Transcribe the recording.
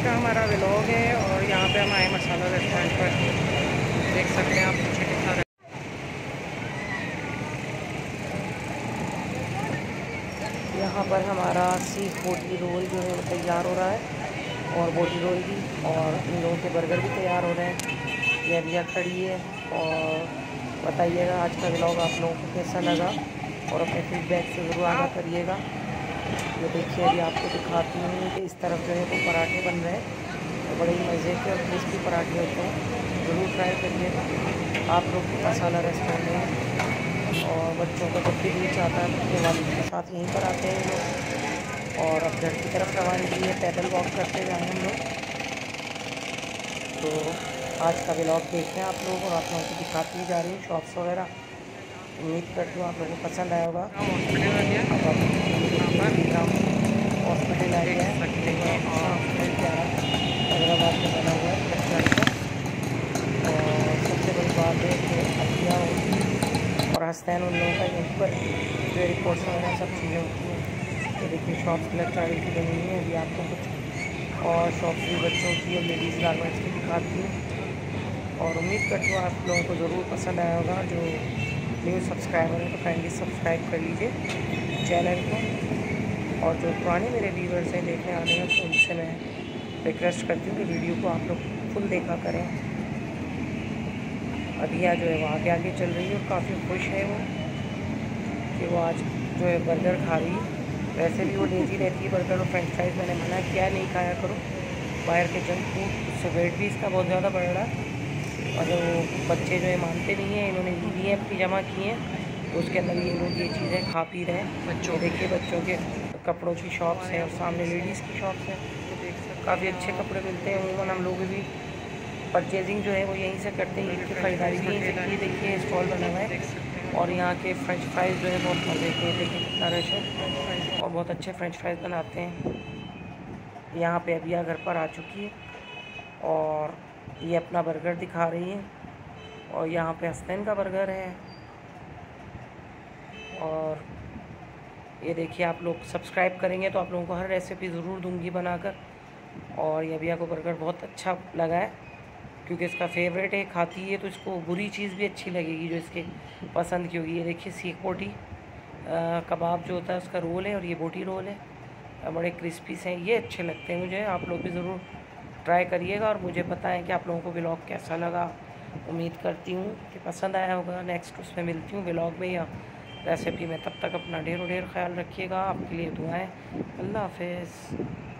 दिन का हमारा व्लॉग है और यहाँ पे हम आए मसाला रेस्टोरेंट पर। देख सकते हैं आप पीछे कितना। यहाँ पर हमारा सीख बोटी रोल जो है वो तैयार हो रहा है और बोटी रोल भी, और इन लोगों के बर्गर भी तैयार हो रहे हैं। ये अभिया खड़ी है। और बताइएगा आज का व्लॉग आप लोगों को कैसा लगा और अपने फीडबैक से ज़रूर आगाह करिएगा। ये देखिए अभी आपको दिखाती हूँ कि इस तरफ जो है वो पराठे बन रहे हैं, तो बड़े ही मज़े के और क्रिस्पी पराठे होते हैं, ज़रूर ट्राई करिएगा आप लोग मसाला रेस्टोरेंट में। और बच्चों का जब भी दिल चाहता है अपने वालिद के साथ यहीं पर आते हैं लोग। और अब घर की तरफ रवानगी है, पैदल वॉक करते जाएँ हम लोग। तो आज का व्लॉग देखते हैं आप लोग, और आप लोगों को दिखाती जा रही हूँ शॉप्स वगैरह। उम्मीद करती हूँ आप लोगों को पसंद आया होगा। हॉस्पिटल आ गया, हॉस्पिटल आ गया हैदराबाद में बना हुआ है। और सबसे बड़ी बात है कि अभिया और हसनैन उन लोगों का यहीं पर जो रिपोर्ट्स वगैरह सब चीज़ें होती हैं। तो देखिए शॉप्स इलेक्ट्रॉनिक की बनी हुई है। अभी आपको कुछ और शॉप्स भी बच्चों की और लेडीज़ गारमेंट्स की दिखाती हूँ। और उम्मीद करती हूँ आप लोगों को ज़रूर पसंद आया होगा। जो न्यू सब्सक्राइबर है तो काइंडली सब्सक्राइब कर लीजिए चैनल को। और जो पुराने मेरे व्यूवर्स हैं देखने आने हैं तो उनसे मैं रिक्वेस्ट करती हूँ कि वीडियो को आप लोग फुल देखा करें। अभिया जो है वो आगे आगे चल रही है और काफ़ी खुश है वो कि वो आज जो है बर्गर खा रही है। वैसे भी वो लेजी रहती है, बर्गर और फ्रेंच फ्राइज़ मैंने मना किया नहीं खाया करो बाहर के जंक फूड, उससे वेट भी इसका बहुत ज़्यादा बढ़ रहा है। और जो बच्चे जो है मानते नहीं हैं, इन्होंने ईदी अपनी जमा की हैं तो उसके अंदर ये लोग ये चीज़ें खा पी रहे हैं। बच्चों देखिए बच्चों के कपड़ों की शॉप्स हैं और सामने लेडीज़ की शॉप्स हैं। काफ़ी अच्छे कपड़े मिलते हैं। अमूमन हम लोग भी परचेजिंग जो है वो यहीं से करते हैं, इनकी ख़रीदारी भी यहीं से की। देखिए स्टॉल बना हुआ है और यहाँ के फ्रेंच फ्राइज़ जो है बहुत मज़े के हैं। देखिए कितना रश है और बहुत अच्छे फ्रेंच फ्राइज़ बनाते हैं। यहाँ पे अभिया घर पर आ चुकी है और ये अपना बर्गर दिखा रही है। और यहाँ पे हसनैन का बर्गर है। और ये देखिए आप लोग सब्सक्राइब करेंगे तो आप लोगों को हर रेसिपी ज़रूर दूंगी बनाकर। और ये अभिया को बर्गर बहुत अच्छा लगा है क्योंकि इसका फेवरेट है, खाती है तो इसको बुरी चीज़ भी अच्छी लगेगी जो इसके पसंद की होगी। ये देखिए सीख बोटी कबाब जो होता है उसका रोल है और ये बोटी रोल है, बड़े क्रिस्पी से हैं, ये अच्छे लगते हैं मुझे। आप लोग भी ज़रूर ट्राई करिएगा और मुझे बताएं कि आप लोगों को व्लॉग कैसा लगा। उम्मीद करती हूँ कि पसंद आया होगा। नेक्स्ट उसमें मिलती हूँ व्लॉग में या रेसिपी में। तब तक अपना ढेरों ढेर ख्याल रखिएगा। आपके लिए दुआएं। अल्लाह हाफ़िज़।